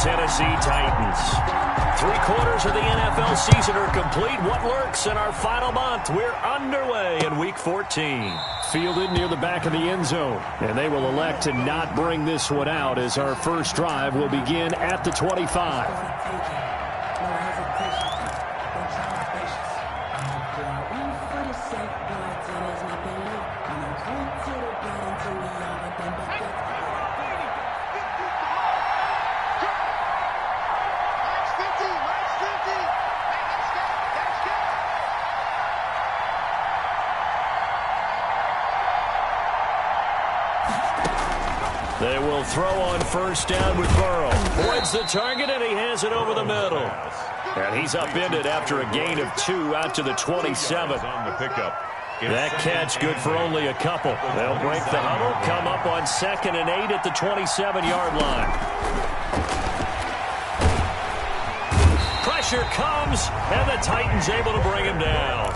Tennessee Titans. 3/4 of the NFL season are complete. What lurks in our final month? We're underway in Week 14. Fielded near the back of the end zone. And they will elect to not bring this one out as our first drive will begin at the 25. They will throw on first down with Burrow. Points the target, and he has it over the middle. And he's upended after a gain of 2 out to the 27. That catch good for only a couple. They'll break the huddle, come up on 2nd and 8 at the 27-yard line. Pressure comes, and the Titans able to bring him down.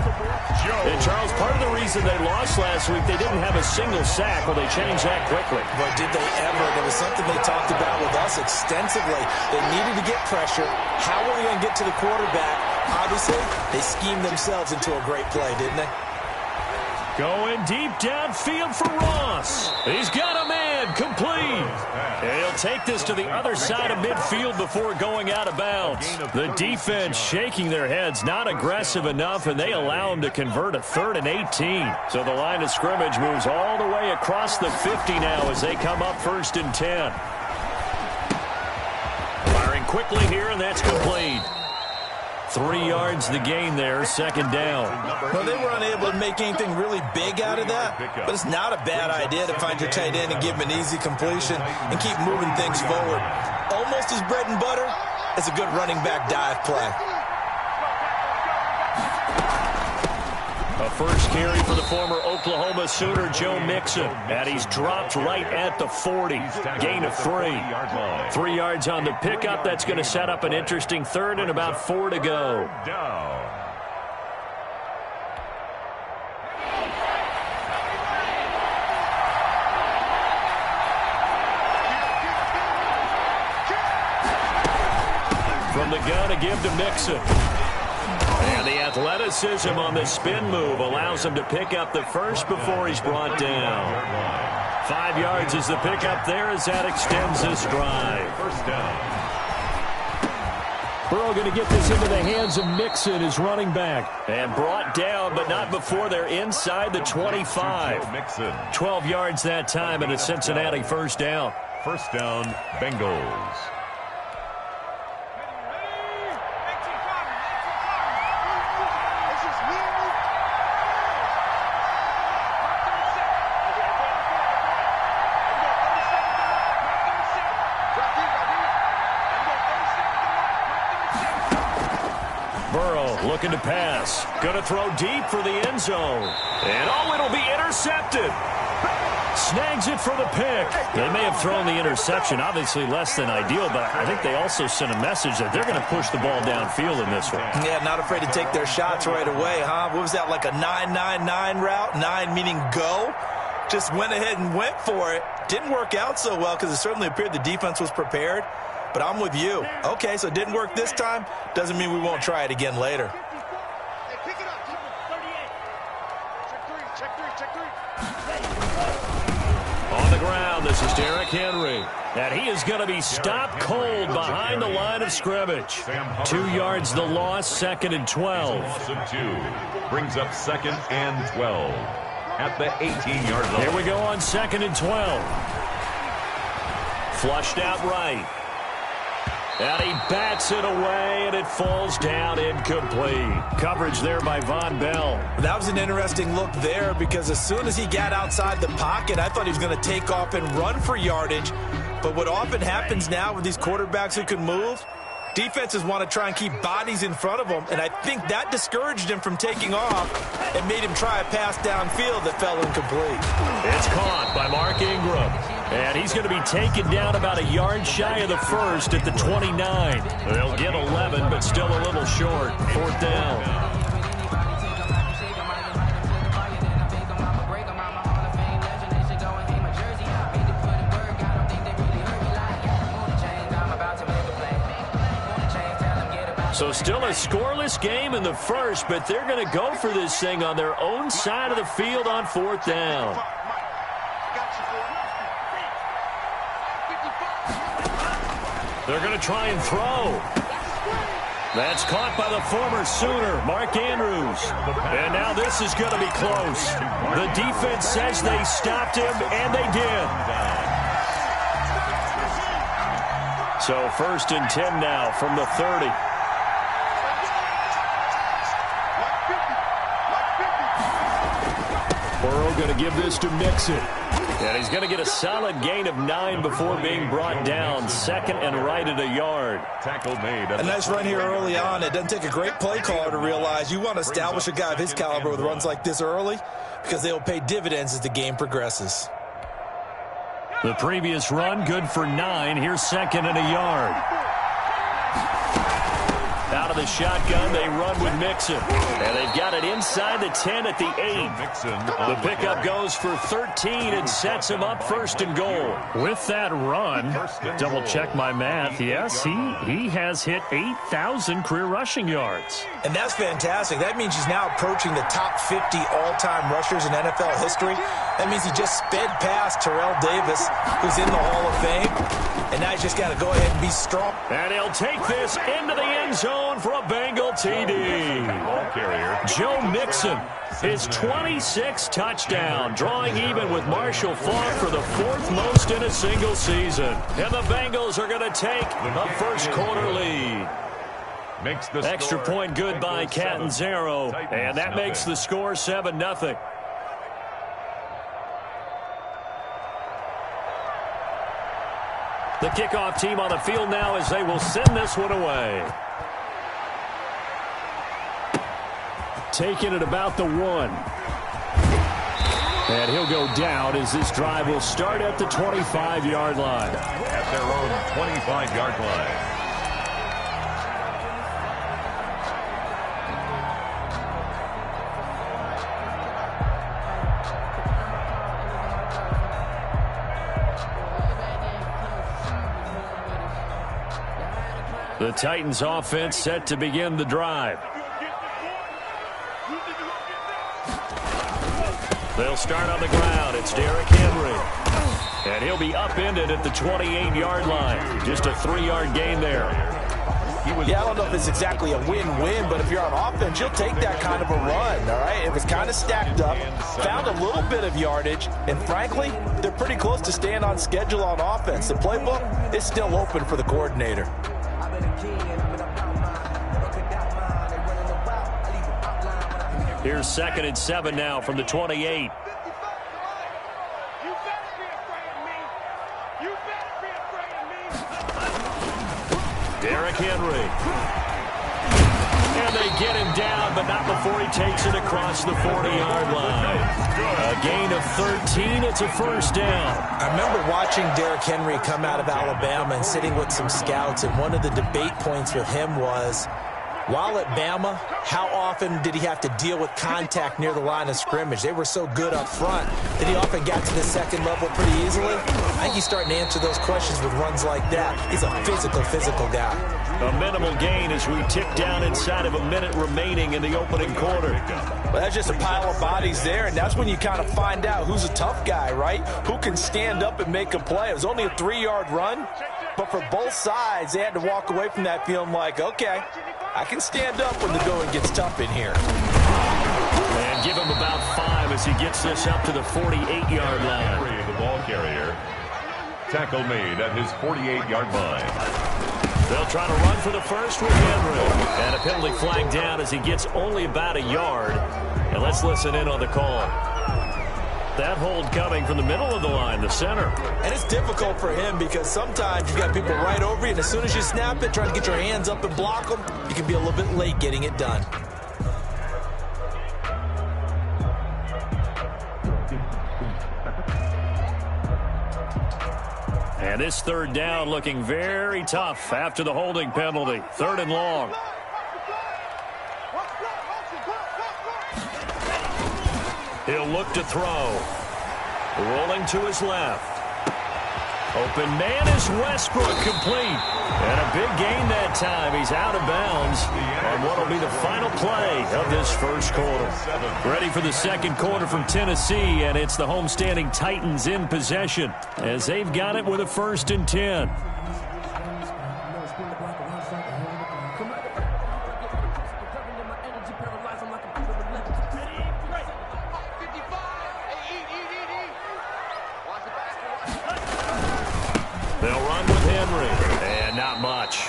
And, Charles, part of the reason they lost last week, they didn't have a single sack. Well, they changed that quickly. But did they ever? There was something they talked about with us extensively. They needed to get pressure. How were they going to get to the quarterback? Obviously, they schemed themselves into a great play, didn't they? Going deep downfield for Ross. He's got a man complete. And he'll take this to the other side of midfield before going out of bounds. The defense shaking their heads, not aggressive enough, and they allow him to convert a 3rd and 18. So the line of scrimmage moves all the way across the 50 now as they come up 1st and 10. Firing quickly here, and that's complete. 3 yards the gain there, 2nd down. Well, they were unable to make anything really big out of that, but it's not a bad idea to find your tight end and give him an easy completion and keep moving things forward. Almost as bread and butter as a good running back dive play. A first carry for the former Oklahoma Sooner, Joe Mixon. And he's dropped right at the 40. Gain of 3. 3 yards on the pickup. That's going to set up an interesting 3rd and about 4 to go. From the gun, a give to Mixon. And the athleticism on the spin move allows him to pick up the first before he's brought down. 5 yards is the pickup there as that extends this drive. First down. Burrow going to get this into the hands of Mixon, his running back. And brought down, but not before they're inside the 25. 12 yards that time, and a Cincinnati first down. First down, Bengals. Looking to pass. Going to throw deep for the end zone. And it'll be intercepted. Snags it for the pick. They may have thrown the interception, obviously less than ideal, but I think they also sent a message that they're going to push the ball downfield in this one. Yeah, not afraid to take their shots right away, huh? What was that, like a 9-9-9 route? 9 meaning go? Just went ahead and went for it. Didn't work out so well because it certainly appeared the defense was prepared. But I'm with you. Okay, so it didn't work this time. Doesn't mean we won't try it again later. On the ground, this is Derrick Henry. And he is going to be stopped cold behind the line of scrimmage. 2 yards the loss, 2nd and 12. Brings up 2nd and 12 at the 18-yard line. Here we go on 2nd and 12. Flushed out right. And he bats it away, and it falls down incomplete. Coverage there by Von Bell. That was an interesting look there because as soon as he got outside the pocket, I thought he was going to take off and run for yardage. But what often happens now with these quarterbacks who can move, defenses want to try and keep bodies in front of them, and I think that discouraged him from taking off and made him try a pass downfield that fell incomplete. It's caught by Mark Ingram. And he's going to be taken down about a yard shy of the first at the 29. They'll get 11, but still a little short. 4th down. So still a scoreless game in the first, but they're going to go for this thing on their own side of the field on 4th down. They're going to try and throw. That's caught by the former Sooner, Mark Andrews. And now this is going to be close. The defense says they stopped him, and they did. So 1st and 10 now from the 30. Burrow going to give this to Mixon. And he's going to get a solid gain of 9 before being brought down. 2nd and right at a yard. Tackle made. A nice run here early on. It doesn't take a great play caller to realize you want to establish a guy of his caliber with runs like this early because they will pay dividends as the game progresses. The previous run, good for 9. Here's 2nd and a yard. Out of the shotgun, they run with Mixon. And they've got it inside the 10 at the 8. The pickup goes for 13 and sets him up 1st and goal. With that run, double check my math. Yes, he has hit 8,000 career rushing yards. And that's fantastic. That means he's now approaching the top 50 all-time rushers in NFL history. That means he just sped past Terrell Davis, who's in the Hall of Fame. And now he's just got to go ahead and be strong. And he'll take this into the end zone for a Bengal TD. Ball carrier. Joe Mixon, his 26th touchdown, drawing even with Marshall Faulk for the 4th most in a single season. And the Bengals are going to take a first quarter lead. Makes the extra point good by Catanzaro, and that makes the score 7-0. The kickoff team on the field now as they will send this one away. Taking it about the 1. And he'll go down as this drive will start at the 25-yard line. At their own 25-yard line. The Titans offense set to begin the drive. They'll start on the ground. It's Derrick Henry. And he'll be upended at the 28-yard line. Just a 3-yard gain there. Yeah, I don't know if it's exactly a win-win, but if you're on offense, you'll take that kind of a run, all right? It was kind of stacked up, found a little bit of yardage, and frankly, they're pretty close to staying on schedule on offense. The playbook is still open for the coordinator. Here's 2nd and 7 now from the 28. Derrick Henry. And they get him down, but not before he takes it across the 40-yard line. A gain of 13. It's a first down. I remember watching Derrick Henry come out of Alabama and sitting with some scouts, and one of the debate points with him was, while at Bama, how often did he have to deal with contact near the line of scrimmage? They were so good up front that he often got to the second level pretty easily. I think he's starting to answer those questions with runs like that. He's a physical guy. A minimal gain as we tick down inside of a minute remaining in the opening quarter. Well, that's just a pile of bodies there, and that's when you kind of find out who's a tough guy, right? Who can stand up and make a play. It was only a 3-yard run, but for both sides, they had to walk away from that feeling like, okay, I can stand up when the going gets tough in here. And give him about 5 as he gets this up to the 48-yard line. The ball carrier. Tackle made at his 48-yard line. They'll try to run for the first with Henry. And a penalty flag down as he gets only about a yard. And let's listen in on the call. That hold coming from the middle of the line, the center. And it's difficult for him because sometimes you've got people right over you, and as soon as you snap it, trying to get your hands up and block them, you can be a little bit late getting it done. And this 3rd down looking very tough after the holding penalty. 3rd and long. He'll look to throw. Rolling to his left. Open man is Westbrook, complete. And a big gain that time. He's out of bounds on what will be the final play of this first quarter. Ready for the second quarter from Tennessee, and it's the homestanding Titans in possession as they've got it with a 1st and 10.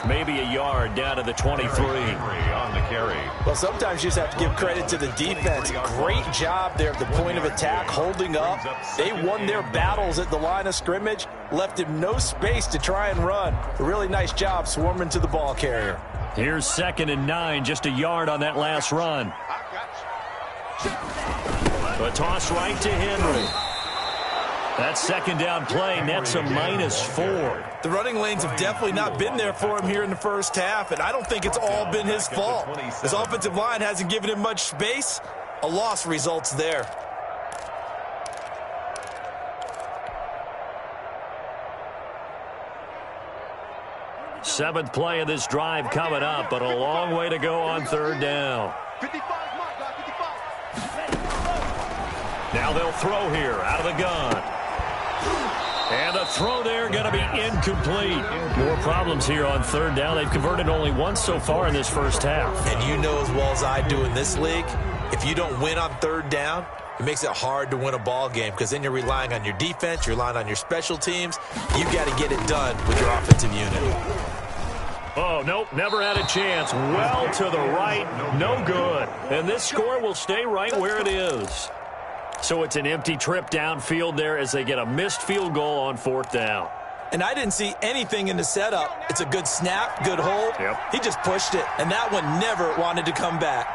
Maybe a yard down to the 23. On the carry. Well, sometimes you just have to give credit to the defense. Great job there at the point of attack, holding up. They won their battles at the line of scrimmage, left him no space to try and run. A really nice job swarming to the ball carrier. Here's 2nd and 9, just a yard on that last run. A toss right to Henry. That second down play nets a -4. The running lanes have definitely not been there for him here in the first half, and I don't think it's all been his fault. His offensive line hasn't given him much space. A loss results there. Seventh play of this drive coming up, but a long way to go on 3rd down. Now they'll throw here out of the gun. And the throw there going to be incomplete. More problems here on 3rd down. They've converted only once so far in this first half. And you know as well as I do in this league, if you don't win on 3rd down, it makes it hard to win a ball game because then you're relying on your defense, you're relying on your special teams. You've got to get it done with your offensive unit. Oh, nope, never had a chance. Well to the right, no good. And this score will stay right where it is. So it's an empty trip downfield there as they get a missed field goal on 4th down. And I didn't see anything in the setup. It's a good snap, good hold. Yep. He just pushed it, and that one never wanted to come back.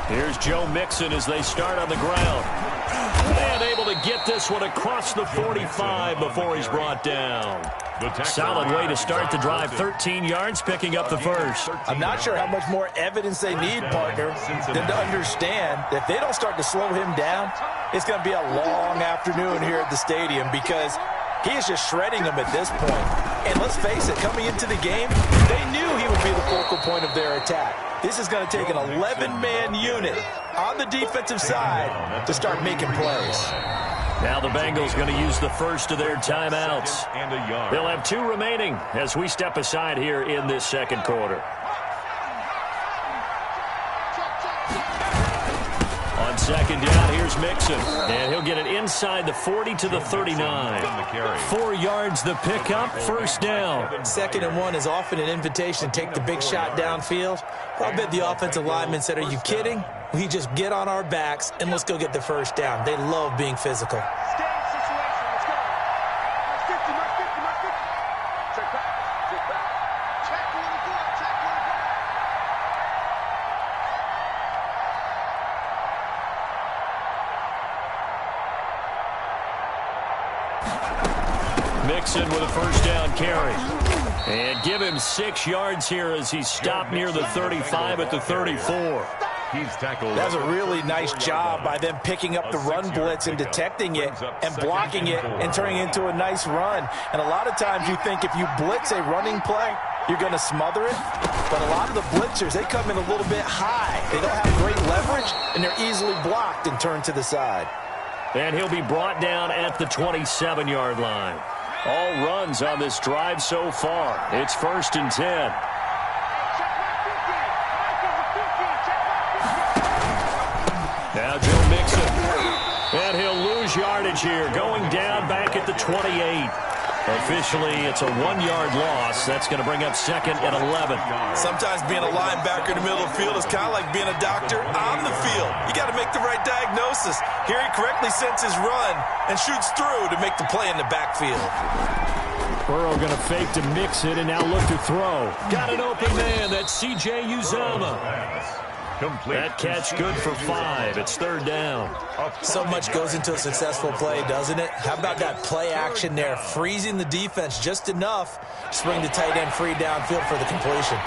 Here's Joe Mixon as they start on the ground. And able to get this one across the 45 before he's brought down. Solid way to start the drive. 13 yards, picking up the first. I'm not sure how much more evidence they need, partner, than to understand that if they don't start to slow him down, it's going to be a long afternoon here at the stadium because he is just shredding them at this point. And let's face it, coming into the game, they knew he would be the focal point of their attack. This is going to take an 11-man unit on the defensive side to start making plays. Now the Bengals going to use the first of their timeouts. They'll have 2 remaining as we step aside here in this second quarter. On 2nd down, here's Mixon. And he'll get it inside the 40 to the 39. 4 yards the pickup, 1st down. 2nd and 1 is often an invitation to take the big shot downfield. I bet the offensive lineman said, are you kidding? We just get on our backs and let's go get the 1st down. They love being physical. Mixon with a 1st down carry. And give him 6 yards here as he's stopped near the 35 at the 34. He's tackled. That's a really nice job by them picking up the run blitz and detecting it and blocking it and turning it into a nice run. And a lot of times you think if you blitz a running play, you're going to smother it. But a lot of the blitzers, they come in a little bit high. They don't have great leverage, and they're easily blocked and turned to the side. And he'll be brought down at the 27-yard line. All runs on this drive so far. It's 1st and 10. Now Joe Mixon. And he'll lose yardage here. Going down back at the 28. Officially, it's a 1-yard loss. That's going to bring up 2nd and 11. Sometimes being a linebacker in the middle of the field is kind of like being a doctor on the field. You got to make the right diagnosis. Here he correctly sets his run and shoots through to make the play in the backfield. Burrow going to fake to mix it and now look to throw. Got an open man. That's C.J. Uzomah. That catch good for 5. It's 3rd down. So much goes into a successful play, doesn't it? How about that play action there? Freezing the defense just enough to bring the tight end free downfield for the completion.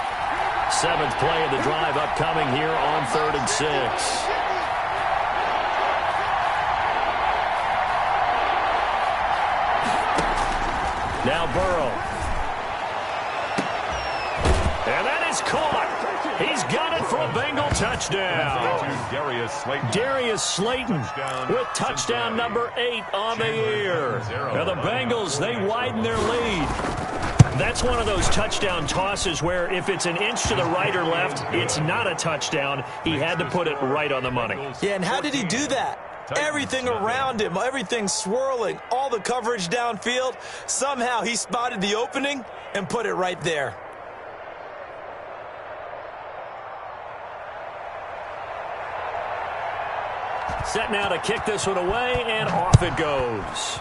7th play of the drive upcoming here on 3rd and 6. Now Burrow. And that is caught. He's got it for a Bengal touchdown. Darius Slayton with touchdown number 8 on the year. Now the Bengals, they widen their lead. That's one of those touchdown tosses where if it's an inch to the right or left, it's not a touchdown. He had to put it right on the money. Yeah, and how did he do that? Everything around him, everything swirling, all the coverage downfield. Somehow he spotted the opening and put it right there. Set now to kick this one away, and off it goes.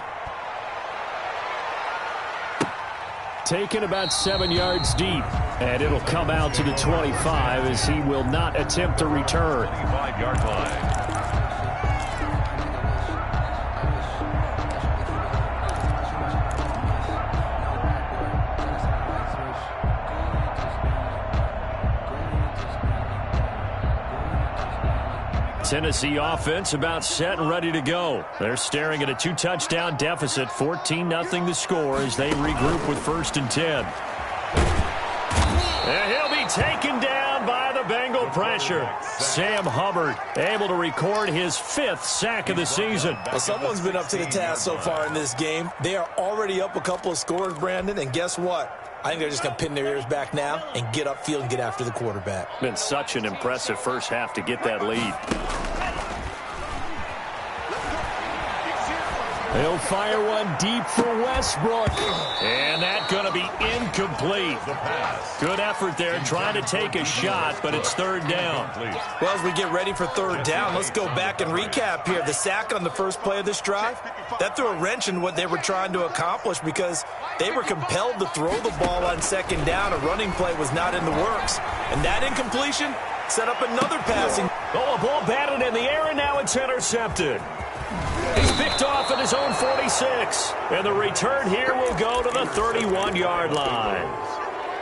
Taken about 7 yards deep, and it'll come out to the 25 as he will not attempt to return. 25-yard line. Tennessee offense about set and ready to go. They're staring at a 2-touchdown deficit, 14-0 the score as they regroup with 1st and 10. And he'll be taken down by the Bengal pressure. Sam Hubbard able to record his 5th sack of the season. Well, someone's been up to the task so far in this game. They are already up a couple of scores, Brandon, and guess what? I think they're just going to pin their ears back now and get upfield and get after the quarterback. Been such an impressive first half to get that lead. He'll fire one deep for Westbrook. And that's going to be incomplete. Good effort there trying to take a shot, but it's 3rd down. Well, as we get ready for 3rd down, let's go back and recap here. The sack on the first play of this drive, that threw a wrench in what they were trying to accomplish because they were compelled to throw the ball on 2nd down. A running play was not in the works. And that incompletion set up another passing. Oh, a ball batted in the air, and now it's intercepted. He's picked off at his own 46. And the return here will go to the 31-yard line.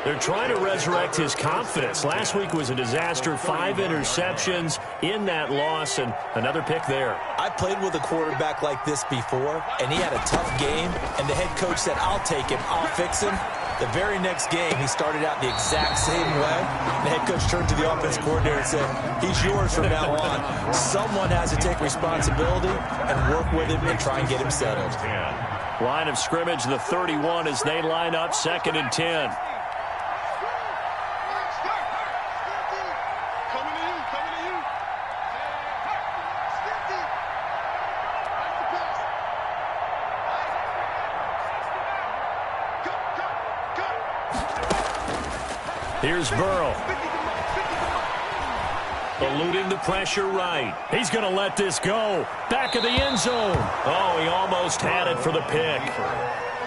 They're trying to resurrect his confidence. Last week was a disaster. 5 interceptions in that loss, and another pick there. I played with a quarterback like this before, and he had a tough game, and the head coach said, I'll take him, I'll fix him. The very next game, he started out the exact same way. The head coach turned to the offense coordinator and said, he's yours from now on. Someone has to take responsibility and work with him and try and get him settled. Line of scrimmage, the 31, as they line up 2nd and 10. Here's Burrow. Eluding the pressure right. He's going to let this go. Back of the end zone. Oh, he almost had it for the pick.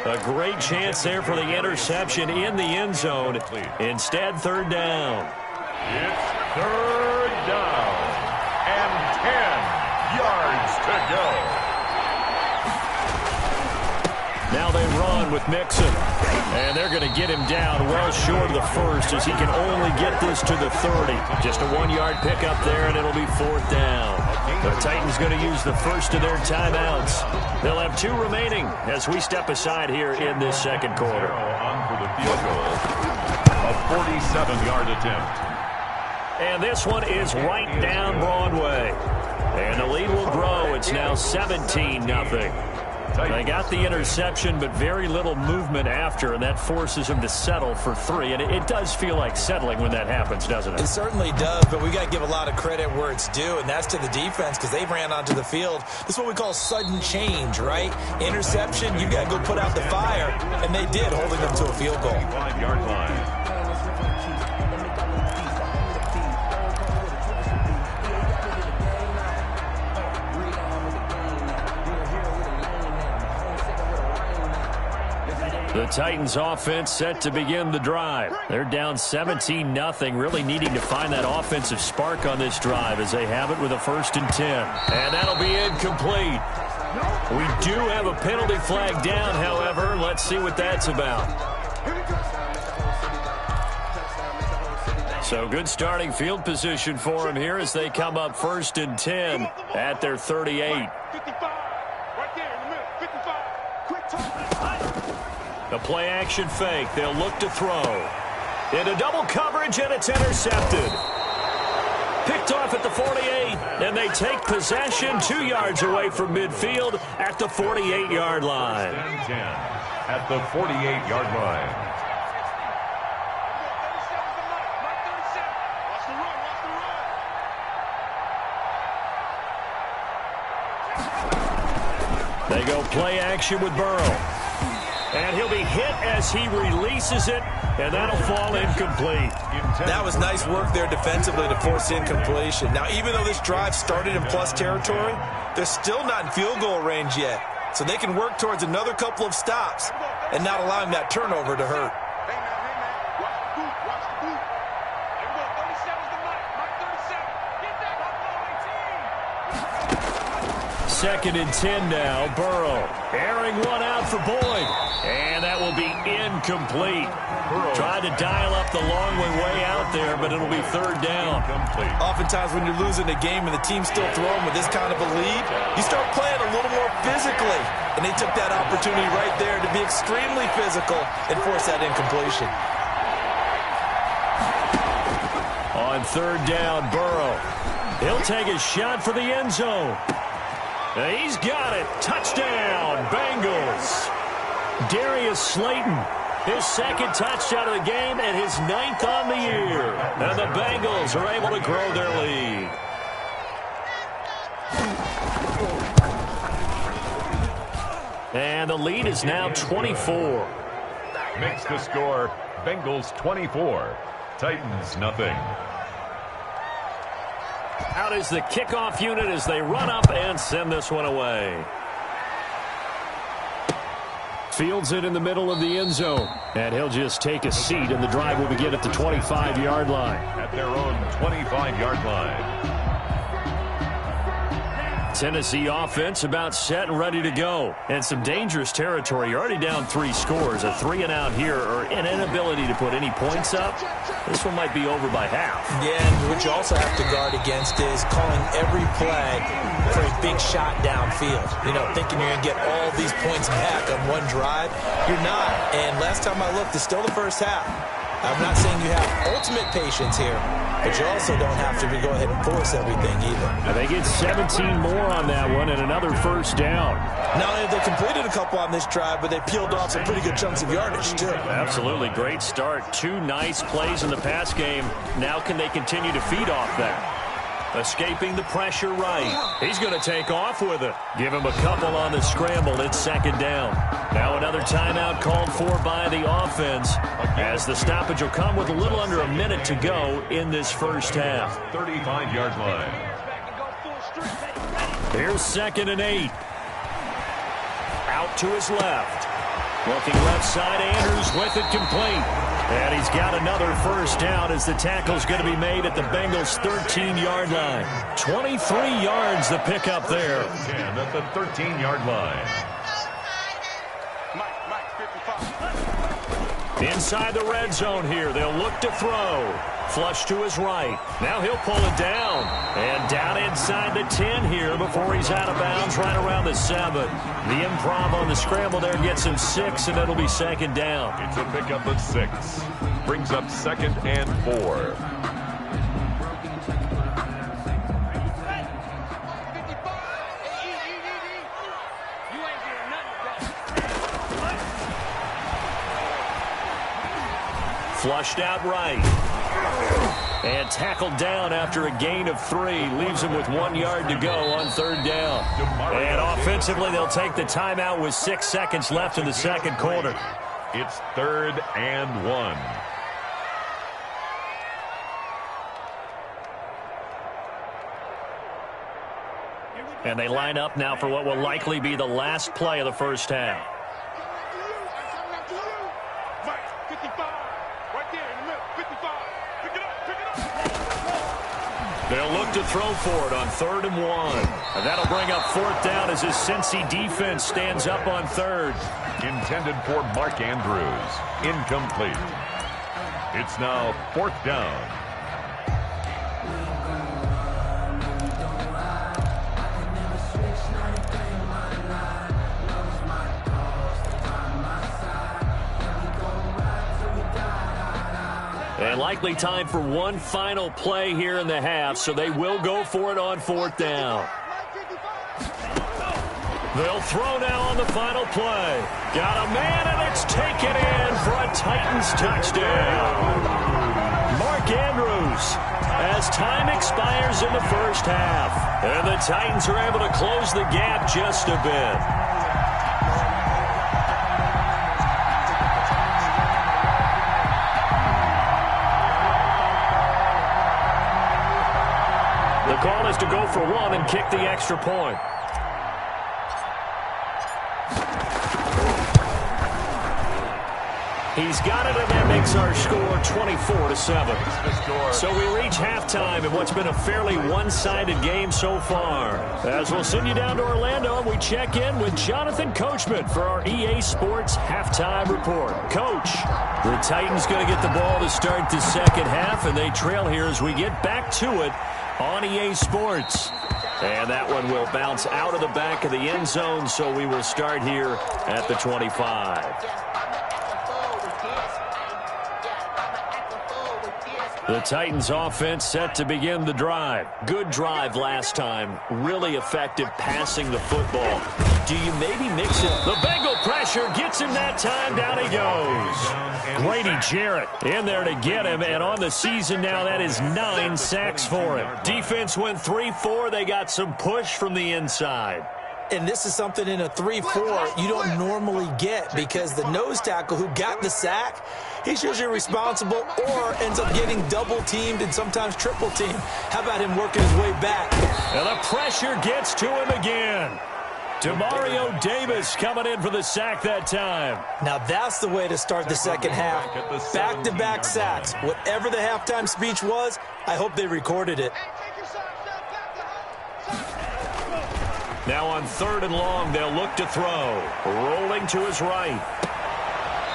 A great chance there for the interception in the end zone. Instead, 3rd down. It's 3rd down and 10 yards to go. Now they run with Mixon. And they're going to get him down well short of the 1st as he can only get this to the 30. Just a 1-yard pickup there, and it'll be 4th down. The Titans going to use the first of their timeouts. They'll have 2 remaining as we step aside here in this 2nd quarter. On for the field goal. A 47-yard attempt. And this one is right down Broadway. And the lead will grow. It's now 17-0. They got the interception, but very little movement after, and that forces them to settle for 3. And it does feel like settling when that happens, doesn't it? It certainly does, but we got to give a lot of credit where it's due, and that's to the defense because they ran onto the field. This is what we call sudden change, right? Interception, you got to go put out the fire, and they did, holding them to a field goal. 5-yard line. The Titans offense set to begin the drive. They're down 17-0, really needing to find that offensive spark on this drive as they have it with a 1st and 10. And that'll be incomplete. We do have a penalty flag down, however. Let's see what that's about. So good starting field position for them here as they come up 1st and 10 at their 38. A play-action fake. They'll look to throw. Into double coverage, and it's intercepted. Picked off at the 48, and they take possession 2 yards away from midfield at the 48-yard line. At the 48-yard line. They go play action with Burrow. And he'll be hit as he releases it, and that'll fall incomplete. That was nice work there defensively to force incompletion. Now, even though this drive started in plus territory, they're still not in field goal range yet. So they can work towards another couple of stops and not allowing that turnover to hurt. Second and 10 now. Burrow airing one out for Boyd. And that will be incomplete. Tried to dial up the long way out there, but it'll be third down. Oftentimes when you're losing a game and the team's still throwing with this kind of a lead, you start playing a little more physically. And they took that opportunity right there to be extremely physical and force that incompletion. On third down, Burrow. He'll take a shot for the end zone. He's got it. Touchdown, Bengals. Darius Slayton, his second touchdown of the game and his 9th on the year. And the Bengals are able to grow their lead. And the lead is now 24. Makes the score Bengals 24, Titans nothing. Out is the kickoff unit as they run up and send this one away. Fields it in the middle of the end zone. And he'll just take a seat, and the drive will begin at the 25-yard line. At their own 25-yard line. Tennessee offense about set and ready to go. And some dangerous territory. You're already down 3 scores. A 3-and-out here, or an inability to put any points up. This one might be over by half. Yeah, and what you also have to guard against is calling every play for a big shot downfield. You know, thinking you're going to get all these points back on one drive. You're not. And last time I looked, it's still the first half. I'm not saying you have ultimate patience here, but you also don't have to go ahead and force everything either. They get 17 more on that one and another first down. Not only have they completed a couple on this drive, but they peeled off some pretty good chunks of yardage, too. Absolutely. Great start. 2 nice plays in the pass game. Now can they continue to feed off that? Escaping the pressure right. He's going to take off with it. Give him a couple on the scramble. It's second down. Now another timeout called for by the offense, as the stoppage will come with a little under a minute to go in this first half. 35-yard line. Here's 2nd and 8. Out to his left. Looking left side, Andrews with it complete. And he's got another first down as the tackle's going to be made at the Bengals' 13-yard line. 23 yards the pickup there. 10 at the 13-yard line. Inside the red zone here, they'll look to throw. Flush to his right. Now he'll pull it down. And down inside the 10 here before he's out of bounds right around the 7. The improv on the scramble there gets him 6, and it'll be second down. It's a pickup of 6. Brings up 2nd and 4. Flushed out right. And tackled down after a gain of 3. Leaves him with 1 yard to go on third down. And offensively, they'll take the timeout with 6 seconds left in the second quarter. It's 3rd and 1. And they line up now for what will likely be the last play of the first half. They'll look to throw for it on 3rd and 1. And that'll bring up 4th down as his Cincy defense stands up on 3rd. Intended for Mark Andrews. Incomplete. It's now 4th down. And likely time for one final play here in the half, so they will go for it on 4th down. They'll throw now on the final play. Got a man, and it's taken in for a Titans touchdown. Mark Andrews, as time expires in the first half. And the Titans are able to close the gap just a bit. The call is to go for one and kick the extra point. He's got it, and that makes our score 24-7. So we reach halftime in what's been a fairly one-sided game so far. As we'll send you down to Orlando, and we check in with Jonathan Coachman for our EA Sports Halftime Report. Coach, the Titans going to get the ball to start the second half, and they trail here as we get back to it on EA Sports. And that one will bounce out of the back of the end zone, so we will start here at the 25. The Titans offense set to begin the drive. Good drive last time. Really effective passing the football. Do you maybe mix it? The Bengal pressure gets him that time. Down he goes. Grady Jarrett in there to get him. And on the season now, that is 9 sacks for him. Defense went 3-4. They got some push from the inside. And this is something in a 3-4 you don't normally get, because the nose tackle who got the sack, he's usually responsible or ends up getting double-teamed and sometimes triple-teamed. How about him working his way back? And the pressure gets to him again. Demario Davis coming in for the sack that time. Now that's the way to start the second half. Back-to-back sacks. Whatever the halftime speech was, I hope they recorded it. Now on 3rd and long, they'll look to throw. Rolling to his right.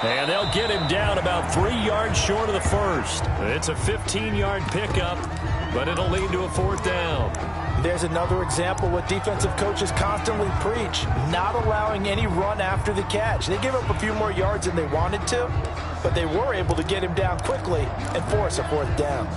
And they'll get him down about 3 yards short of the first. It's a 15-yard pickup, but it'll lead to a 4th down. There's another example what defensive coaches constantly preach, not allowing any run after the catch. They gave up a few more yards than they wanted to, but they were able to get him down quickly and force a 4th down.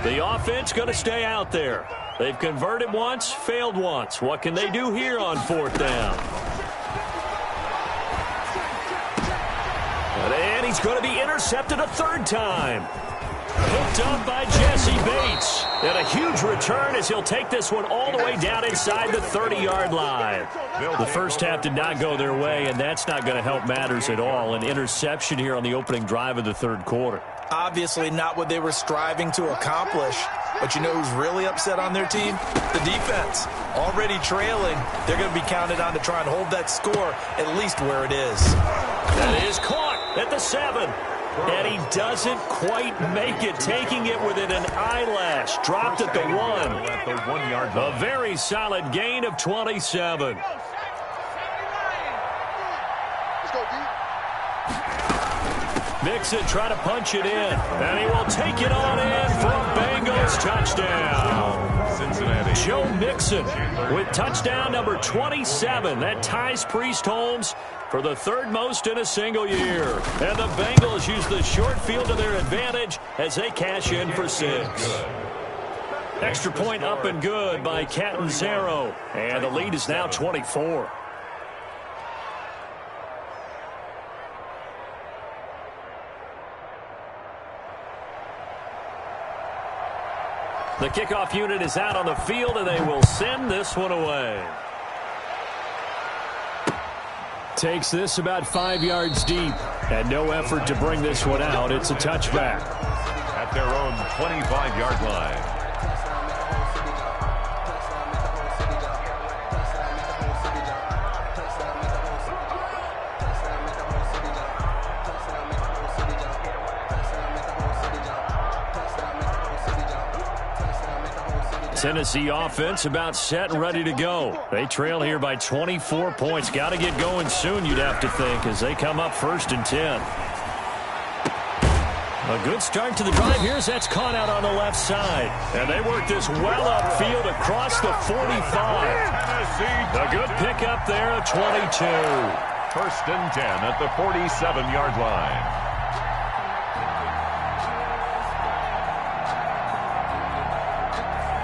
The offense going to stay out there. They've converted once, failed once. What can they do here on 4th down? And he's going to be intercepted a 3rd time. Hooked up by Jesse Bates. And a huge return as he'll take this one all the way down inside the 30-yard line. The first half did not go their way, and that's not going to help matters at all. An interception here on the opening drive of the 3rd quarter. Obviously not what they were striving to accomplish. But you know who's really upset on their team? The defense. Already trailing. They're going to be counted on to try and hold that score at least where it is. That is caught at the 7. And he doesn't quite make it, taking it within an eyelash. Dropped at the 1. A very solid gain of 27. Mixon trying to punch it in, and he will take it on in for a Bengals touchdown. Cincinnati. Joe Mixon with touchdown number 27. That ties Priest Holmes for the 3rd most in a single year. And the Bengals use the short field to their advantage as they cash in for 6. Extra point up and good by Catanzaro. And the lead is now 24. The kickoff unit is out on the field, and they will send this one away. Takes this about 5 yards deep, and no effort to bring this one out. It's a touchback. At their own 25-yard line. Tennessee offense about set and ready to go. They trail here by 24 points. Got to get going soon, you'd have to think, as they come up 1st and 10. A good start to the drive here as that's caught out on the left side. And they work this well upfield across the 45. A good pickup there at 22. 1st and 10 at the 47-yard line.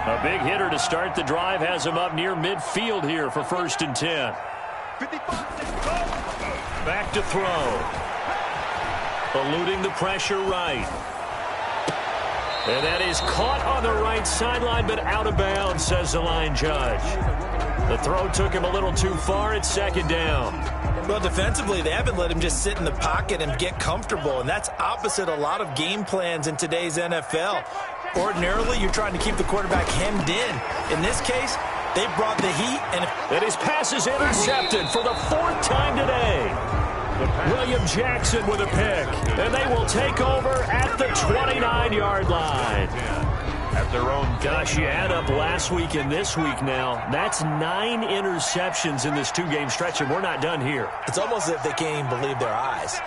A big hitter to start the drive has him up near midfield here for 1st and 10. Back to throw. Eluding the pressure right. And that is caught on the right sideline, but out of bounds, says the line judge. The throw took him a little too far. It's 2nd down. Well, defensively, they haven't let him just sit in the pocket and get comfortable, and that's opposite a lot of game plans in today's NFL. Ordinarily, you're trying to keep the quarterback hemmed in. In this case, they brought the heat, and his pass is intercepted for the 4th time today. William Jackson with a pick, and they will take over at the 29-yard line. At their own. Gosh, you add up last week and this week now. That's 9 interceptions in this 2-game stretch, and we're not done here. It's almost as if they can't even believe their eyes.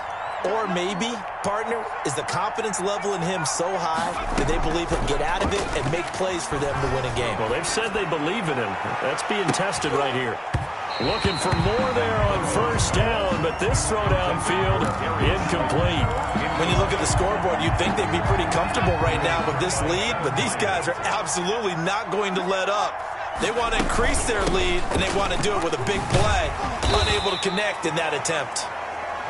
Or maybe, partner, is the confidence level in him so high that they believe he'll get out of it and make plays for them to win a game. Well, they've said they believe in him. That's being tested right here. Looking for more there on 1st down, but this throw downfield incomplete. When you look at the scoreboard, you'd think they'd be pretty comfortable right now with this lead, but these guys are absolutely not going to let up. They want to increase their lead, and they want to do it with a big play. Unable to connect in that attempt.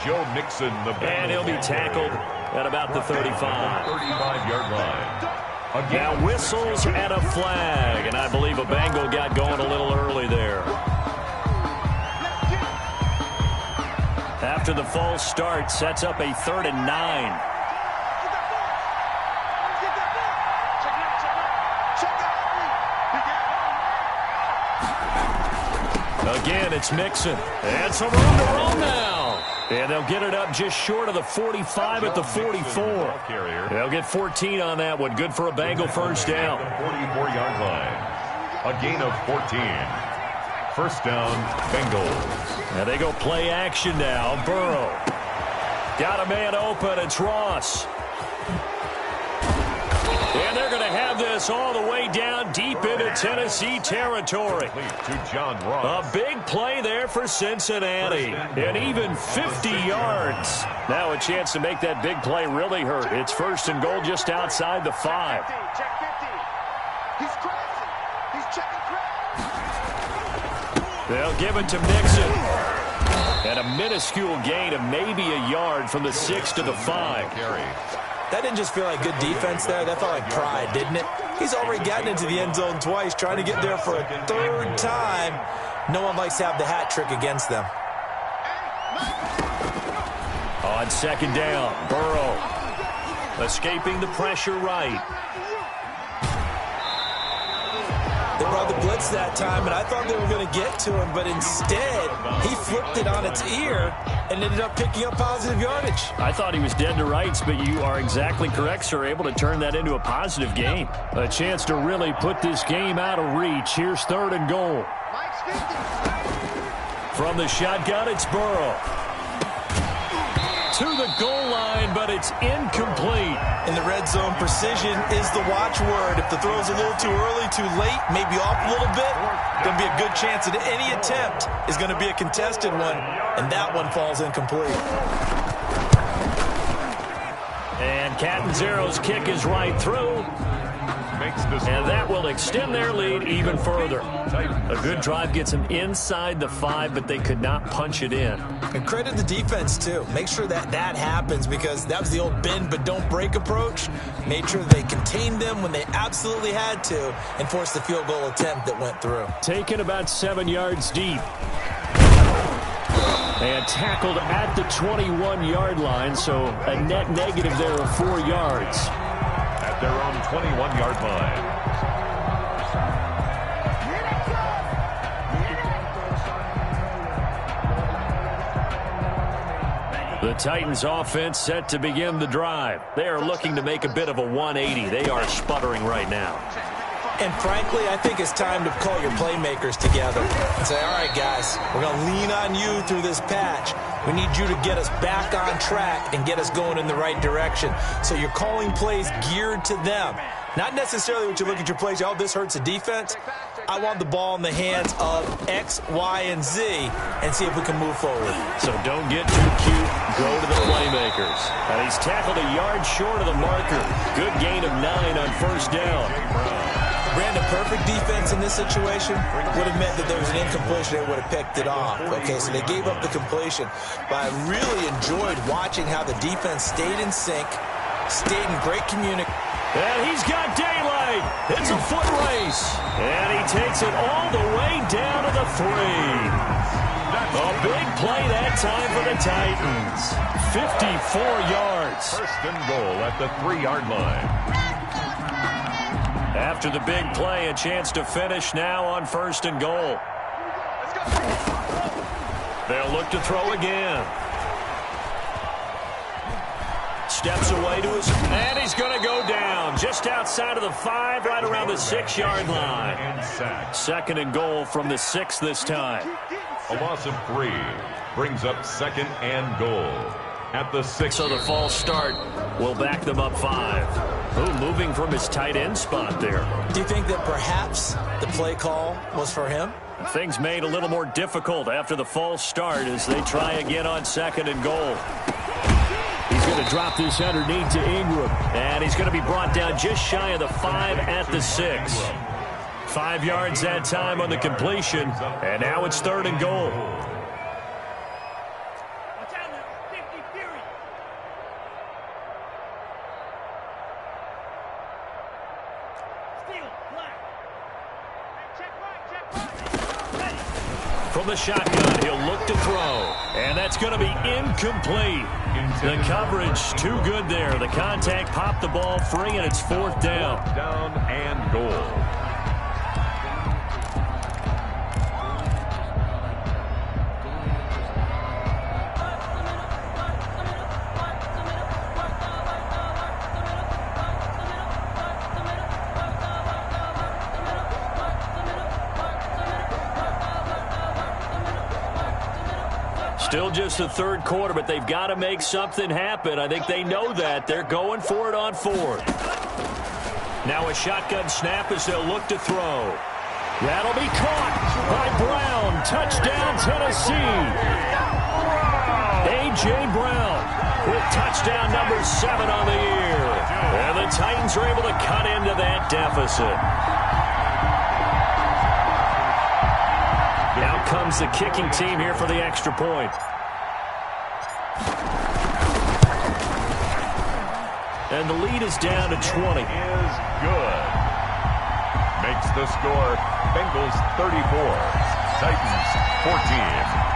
Joe Mixon, and he'll be tackled at about the 35. 35-yard line. Now whistles and a flag, and I believe a Bengal got going a little early there. After the false start, sets up a 3rd and 9. Again, it's Mixon. And some room to roll now. And they'll get it up just short of the 45 at the 44. They'll get 14 on that one. Good for a Bengal 1st down. 44-yard line. A gain of 14. 1st down, Bengals. And they go play action now. Burrow. Got a man open. It's Ross. And they're going to have this all the way down deep into Tennessee territory. To John Ross. A big play there for Cincinnati. And even 50 yards. Now a chance to make that big play really hurt. It's 1st and goal just outside the 5. They'll give it to Mixon. And a minuscule gain of maybe a yard from the 6 to the 5. That didn't just feel like good defense there. That felt like pride, didn't it? He's already gotten into the end zone twice, trying to get there for a 3rd time. No one likes to have the hat trick against them. On 2nd down, Burrow escaping the pressure right. They brought the blitz that time, and I thought they were going to get to him, but instead, he flipped it on its ear and ended up picking up positive yardage. I thought he was dead to rights, but you are exactly correct, sir. Able to turn that into a positive gain. A chance to really put this game out of reach. Here's 3rd and goal. From the shotgun, it's Burrow. To the goal line, but it's incomplete. In the red zone, precision is the watchword. If the throw's a little too early, too late, maybe off a little bit, going to be a good chance that any attempt is going to be a contested one, and that one falls incomplete. And Catanzaro's kick is right through. And that will extend their lead even further. A good drive gets them inside the 5, but they could not punch it in. And credit the defense, too. Make sure that happens, because that was the old bend but don't break approach. Made sure they contained them when they absolutely had to and forced the field goal attempt that went through. Taken about 7 yards deep. And tackled at the 21-yard line, so a net negative there of 4 yards. At their own 21-yard line. The Titans offense set to begin the drive. They are looking to make a bit of a 180. They are sputtering right now. And frankly, I think it's time to call your playmakers together and say, all right, guys, we're going to lean on you through this patch. We need you to get us back on track and get us going in the right direction. So you're calling plays geared to them. Not necessarily what you look at your plays, oh, this hurts the defense. I want the ball in the hands of X, Y, and Z and see if we can move forward. So don't get too cute. Go to the playmakers. And he's tackled a yard short of the marker. Good gain of 9 on first down. Brandon, perfect defense in this situation would have meant that there was an incompletion. They would have picked it off. Okay, so they gave up the completion. But I really enjoyed watching how the defense stayed in sync, stayed in great communication. And he's got daylight. It's a foot race. And he takes it all the way down to the 3. A big play that time for the Titans. 54 yards. First and goal at the 3-yard line. After the big play, a chance to finish now on first and goal. They'll look to throw again. Steps away to his, and he's going to go down just outside of the 5, right around the 6-yard line. Second and goal from the 6 this time. A loss of 3 brings up second and goal at the 6. So the false start will back them up 5. Ooh, moving from his tight end spot there. Do you think that perhaps the play call was for him? Things made a little more difficult after the false start as they try again on second and goal. He's going to drop this underneath to Ingram. And he's going to be brought down just shy of the 5 at the 6. 5 yards that time on the completion. And now it's third and goal. From the shotgun, he'll look to throw. And that's going to be incomplete. The coverage too good there. The contact popped the ball free, and it's fourth down. Down and goal. Still just the third quarter, but they've got to make something happen. I think they know that. They're going for it on fourth. Now a shotgun snap as they'll look to throw. That'll be caught by Brown. Touchdown, Tennessee. A.J. Brown with touchdown number 7 on the year. And the Titans are able to cut into that deficit. Now comes the kicking team here for the extra point. And the lead is down to 20. Is good. Makes the score Bengals 34, Titans 14.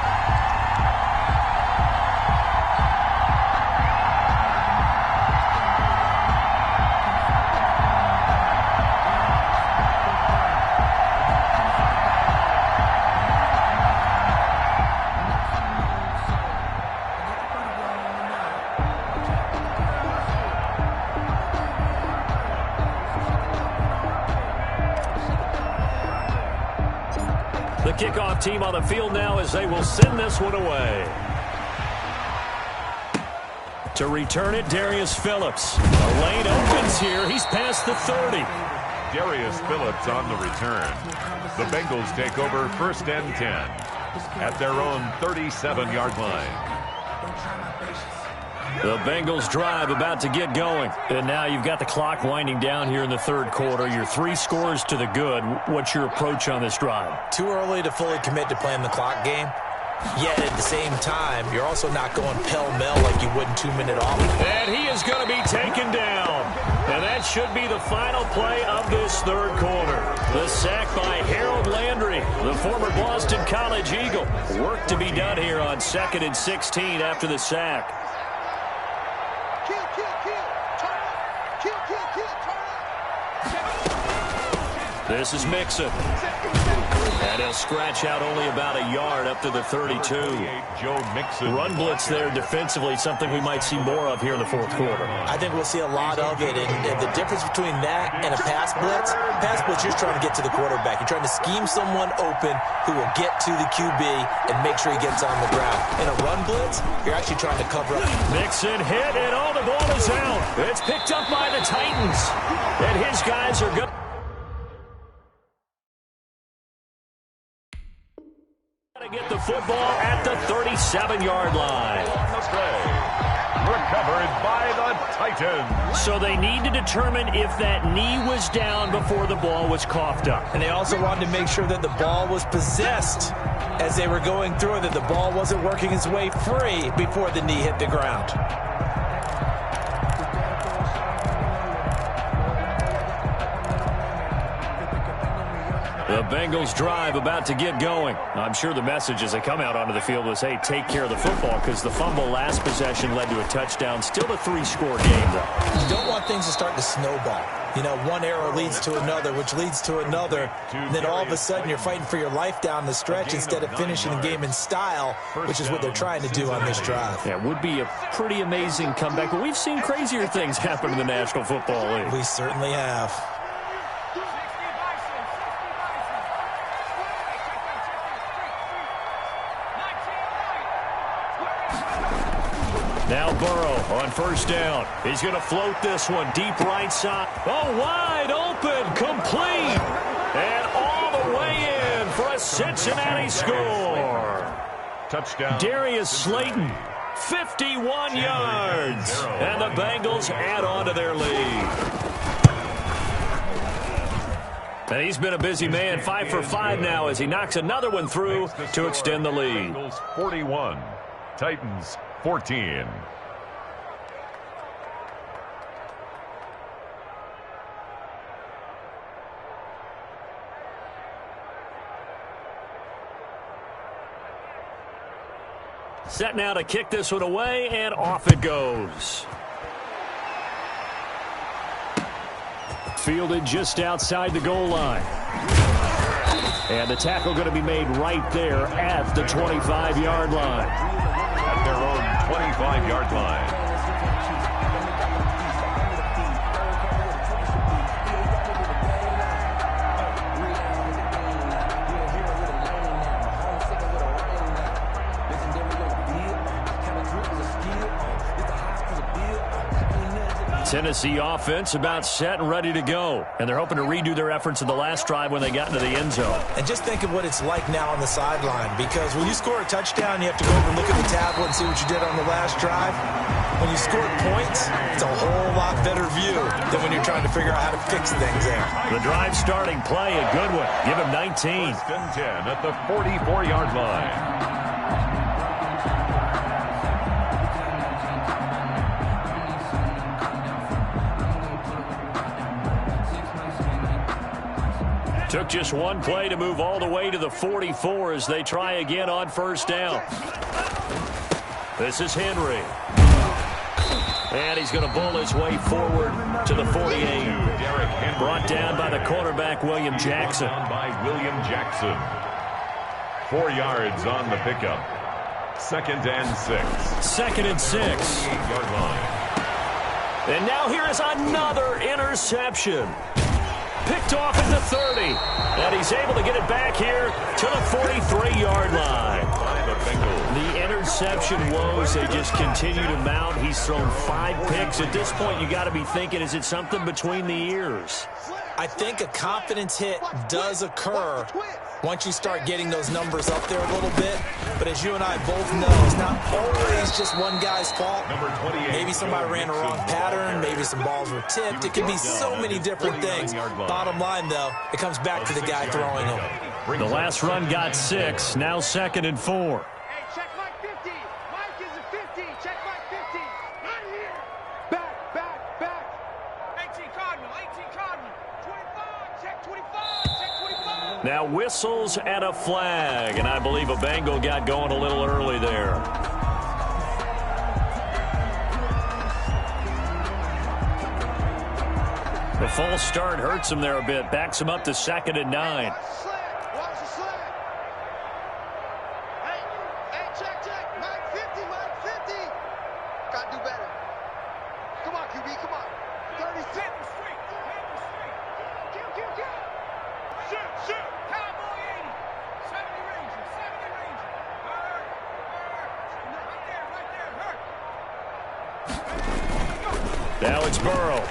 The kickoff team on the field now as they will send this one away. To return it, Darius Phillips. A lane opens here. He's past the 30. Darius Phillips on the return. The Bengals take over first and 10 at their own 37-yard line. The Bengals drive about to get going. And now you've got the clock winding down here in the third quarter. Your 3 scores to the good. What's your approach on this drive? Too early to fully commit to playing the clock game. Yet at the same time, you're also not going pell-mell like you would in 2-minute off. And he is going to be taken down. And that should be the final play of this third quarter. The sack by Harold Landry, the former Boston College Eagle. Work to be done here on 2nd and 16 after the sack. This is Mixon. And he'll scratch out only about a yard up to the 32. Run blitz there defensively, something we might see more of here in the fourth quarter. I think we'll see a lot of it. And the difference between that and a pass blitz, you're just trying to get to the quarterback. You're trying to scheme someone open who will get to the QB and make sure he gets on the ground. In a run blitz, you're actually trying to cover up. Mixon hit, and the ball is out. It's picked up by the Titans. And his guys are good. To get the football at the 37-yard line. Recovered by the Titans. So they need to determine if that knee was down before the ball was coughed up. And they also wanted to make sure that the ball was possessed as they were going through it, that the ball wasn't working its way free before the knee hit the ground. The Bengals drive about to get going. I'm sure the message as they come out onto the field was, hey, take care of the football, because the fumble last possession led to a touchdown. Still a 3-score game, though. You don't want things to start to snowball. You know, one arrow leads to another, which leads to another. And then all of a sudden you're fighting for your life down the stretch instead of finishing the game in style, which is what they're trying to do on this drive. Yeah, it would be a pretty amazing comeback, but we've seen crazier things happen in the National Football League. We certainly have. Now Burrow on first down. He's going to float this one deep right side. Oh, wide open, complete. And all the way in for a Cincinnati score. Touchdown. Darius Slayton, 51 yards. And the Bengals add on to their lead. And he's been a busy man, 5 for 5 now as he knocks another one through to extend the lead. Bengals 41, Titans 14. Set now to kick this one away, and off it goes. Fielded just outside the goal line. And the tackle going to be made right there at the 25-yard line. At their own 25-yard line. Tennessee offense about set and ready to go. And they're hoping to redo their efforts in the last drive when they got into the end zone. And just think of what it's like now on the sideline, because when you score a touchdown, you have to go over and look at the tablet and see what you did on the last drive. When you score points, it's a whole lot better view than when you're trying to figure out how to fix things there. The drive starting play, a good one. Give him 19. First and 10 at the 44-yard line. Took just one play to move all the way to the 44 as they try again on first down. This is Henry. And he's going to bull his way forward to the 48. Brought down by the cornerback, William Jackson. By William Jackson. 4 yards on the pickup. 2nd and 6. 2nd and 6. 8-yard line. And now here is another interception. Picked off at the 30. And he's able to get it back here to the 43-yard line. The interception woes, they just continue to mount. He's thrown 5 picks. At this point, you got to be thinking, is it something between the ears? I think a confidence hit does occur once you start getting those numbers up there a little bit. But as you and I both know, it's not always just one guy's fault. Maybe somebody ran a wrong pattern. Maybe some balls were tipped. It could be so many different things. Bottom line, though, it comes back to the guy throwing them. The last run got 6. Now 2nd and 4. Check Mike 50. Mike is a 50. Check Mike 50. Right here. Back. 18 Cardinal. 18 Cardinal. 25. Check 25. Check 25. Now whistles and a flag. And I believe a Bengal got going a little early there. The false start hurts him there a bit. Backs him up to 2nd and 9. Watch the sled. check, check. Mike 50, Mike 50. Gotta do better. Come on, QB, come on. 36. Straight. Kill. Shoot. Cowboy 80. 70 Ranger. Hurt. Right there. Hurt. Now it's Burrow.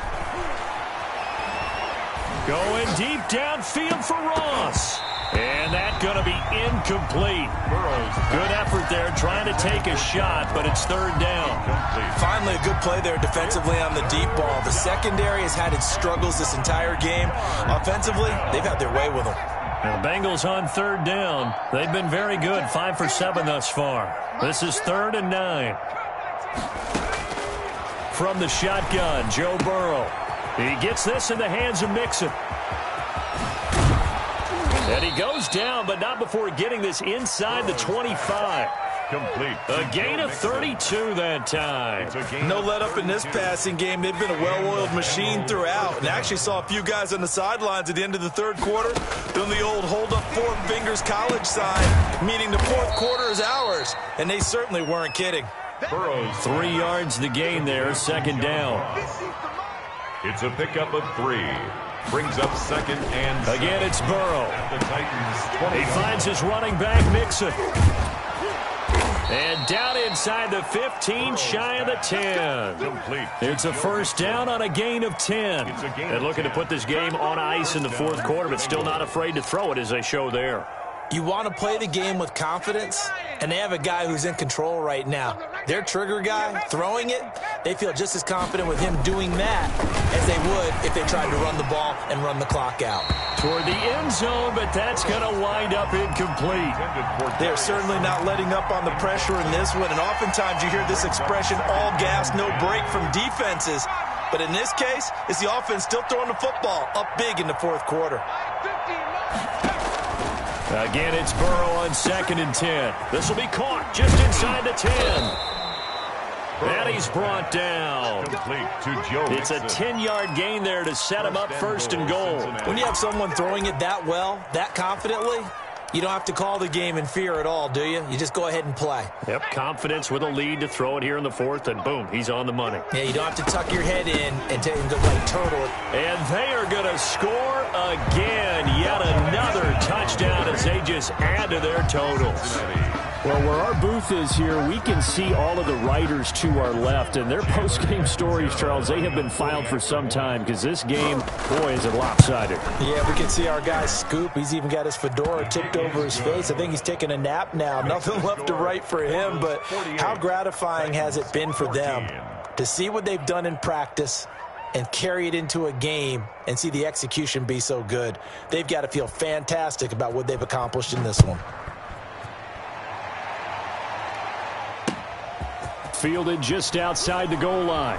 Going deep downfield for Ross. And that's going to be incomplete. Good effort there trying to take a shot, but it's third down. Finally, a good play there defensively on the deep ball. The secondary has had its struggles this entire game. Offensively, they've had their way with them. The Bengals on third down. They've been very good, 5 for 7 thus far. This is 3rd and 9. From the shotgun, Joe Burrow. He gets this in the hands of Mixon. And he goes down, but not before getting this inside the 25. Complete. A gain of 32 that time. No let up in this passing game. They've been a well-oiled machine throughout. And actually saw a few guys on the sidelines at the end of the third quarter doing the old hold up 4 fingers college sign, meaning the fourth quarter is ours. And they certainly weren't kidding. Burrows 3 yards the gain there, 2nd down. It's a pickup of 3. Brings up 2nd and 7. Again, it's Burrow. The Titans 20. He finds his running back, Mixon. And down inside the 15, shy of the 10. Complete. It's a first down on a gain of 10. And looking to put this game on ice in the fourth quarter, but still not afraid to throw it as they show there. You want to play the game with confidence, and they have a guy who's in control right now. Their trigger guy, throwing it, they feel just as confident with him doing that as they would if they tried to run the ball and run the clock out. Toward the end zone, but that's going to wind up incomplete. They're certainly not letting up on the pressure in this one, and oftentimes you hear this expression, all gas, no break from defenses. But in this case, it's the offense still throwing the football up big in the fourth quarter. Again, it's Burrow on 2nd and 10. This will be caught just inside the 10. And he's brought down. Complete to Joe It's a 10-yard gain there to set him up 1st and goal. When you have someone throwing it that well, that confidently, you don't have to call the game in fear at all, do you? You just go ahead and play. Yep, confidence with a lead to throw it here in the fourth, and boom, he's on the money. Yeah, you don't have to tuck your head in and take and go like turtle it. And they are going to score again. Yet another touchdown as they just add to their totals. Well, where our booth is here, we can see all of the writers to our left, and their post-game stories, Charles, they have been filed for some time because this game, boy, is it lopsided. Yeah, we can see our guy Scoop. He's even got his fedora tipped over his face. I think he's taking a nap now. Nothing left to write for him, but how gratifying has it been for them to see what they've done in practice and carry it into a game and see the execution be so good. They've got to feel fantastic about what they've accomplished in this one. Fielded just outside the goal line.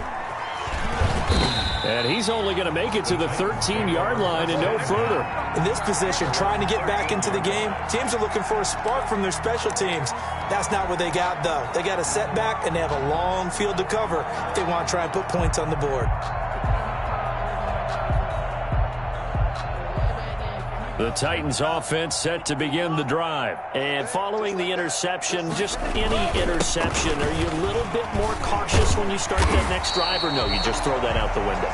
And he's only going to make it to the 13-yard line and no further. In this position, trying to get back into the game, teams are looking for a spark from their special teams. That's not what they got, though. They got a setback, and they have a long field to cover if they want to try and put points on the board. The Titans offense set to begin the drive. And following the interception, just any interception, are you a little bit more cautious when you start that next drive, or no, you just throw that out the window?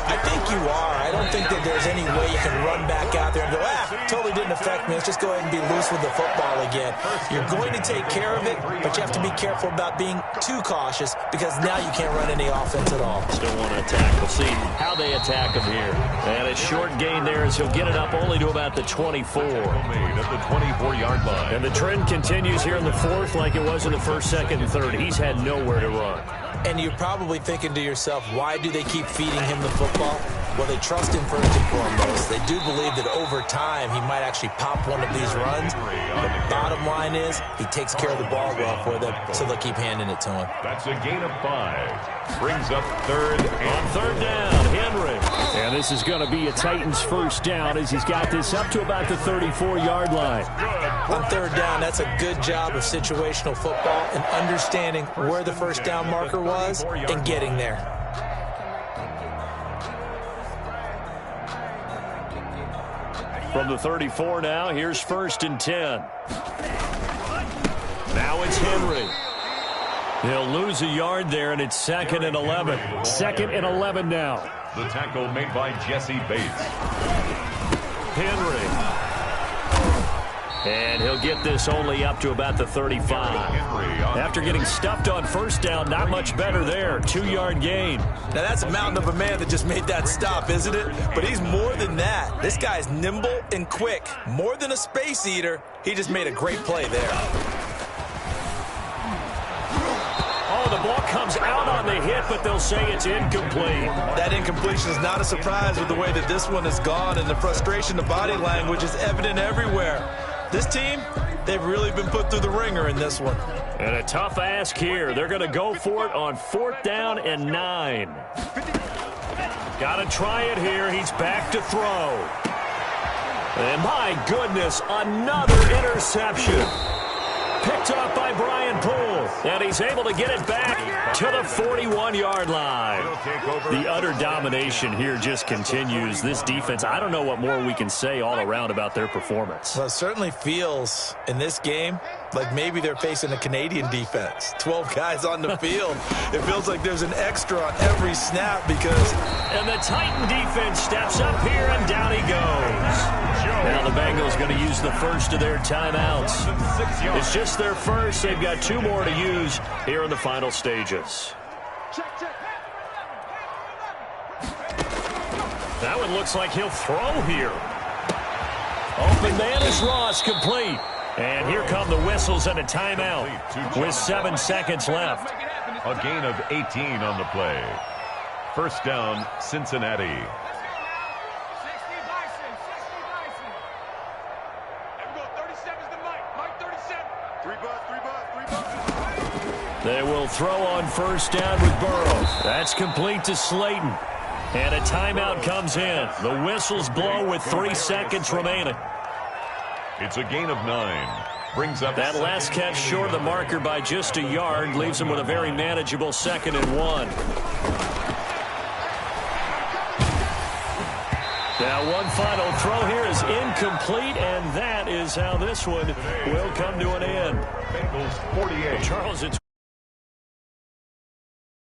I think you are. I don't think that there's any way you can run back out there and go, totally didn't affect me. Let's just go ahead and be loose with the football again. You're going to take care of it, but you have to be careful about being too cautious because now you can't run any offense at all. Still want to attack. We'll see how they attack him here. And a short gain there as he'll get it up only to about the 24. Made at the 24-yard line. And the trend continues here in the fourth like it was in the first, second, and third. He's had nowhere to run. And you're probably thinking to yourself, why do they keep feeding him the football? Well, they trust him first and foremost. They do believe that over time he might actually pop one of these runs. The bottom line is he takes care of the ball well for them, so they'll keep handing it to him. That's a gain of 5. Brings up third On third down, Henry. And this is going to be a Titans first down as he's got this up to about the 34-yard line. On third down, that's a good job of situational football and understanding where the first down marker was and getting there. From the 34 now, here's 1st and 10. Now it's Henry. He'll lose a yard there, and it's 2nd and 11. 2nd and 11 now. The tackle made by Jesse Bates. Henry. And he'll get this only up to about the 35. After getting stuffed on first down, not much better there. 2-yard gain. Now, that's a mountain of a man that just made that stop, isn't it? But he's more than that. This guy's nimble and quick. More than a space eater. He just made a great play there. Oh, the ball comes out on the hit, but they'll say it's incomplete. That incompletion is not a surprise with the way that this one has gone, and the frustration, the body language is evident everywhere. This team, they've really been put through the ringer in this one. And a tough ask here. They're going to go for it on 4th down and 9. Got to try it here. He's back to throw. And my goodness, another interception. Picked off by Brian Poole. And he's able to get it back to the 41-yard line. The utter domination here just continues. This defense, I don't know what more we can say all around about their performance. Well, it certainly feels in this game like maybe they're facing a Canadian defense. 12 guys on the field. It feels like there's an extra on every snap because... And the Titan defense steps up here, and down he goes. Now the Bengals going to use the first of their timeouts. It's just their first. They've got 2 more to use here in the final stages. That one looks like he'll throw here. Open man is Ross, complete. And here come the whistles and a timeout with 7 seconds left. A gain of 18 on the play. First down, Cincinnati. They will throw on first down with Burrow. That's complete to Slayton. And a timeout comes in. The whistles blow with 3 seconds remaining. It's a gain of 9. Brings up that last catch short of the marker by just a yard. Leaves him with a very manageable 2nd and 1. Now one final throw here is incomplete, and that is how this one will come to an end. Bengals 48. Charles, it's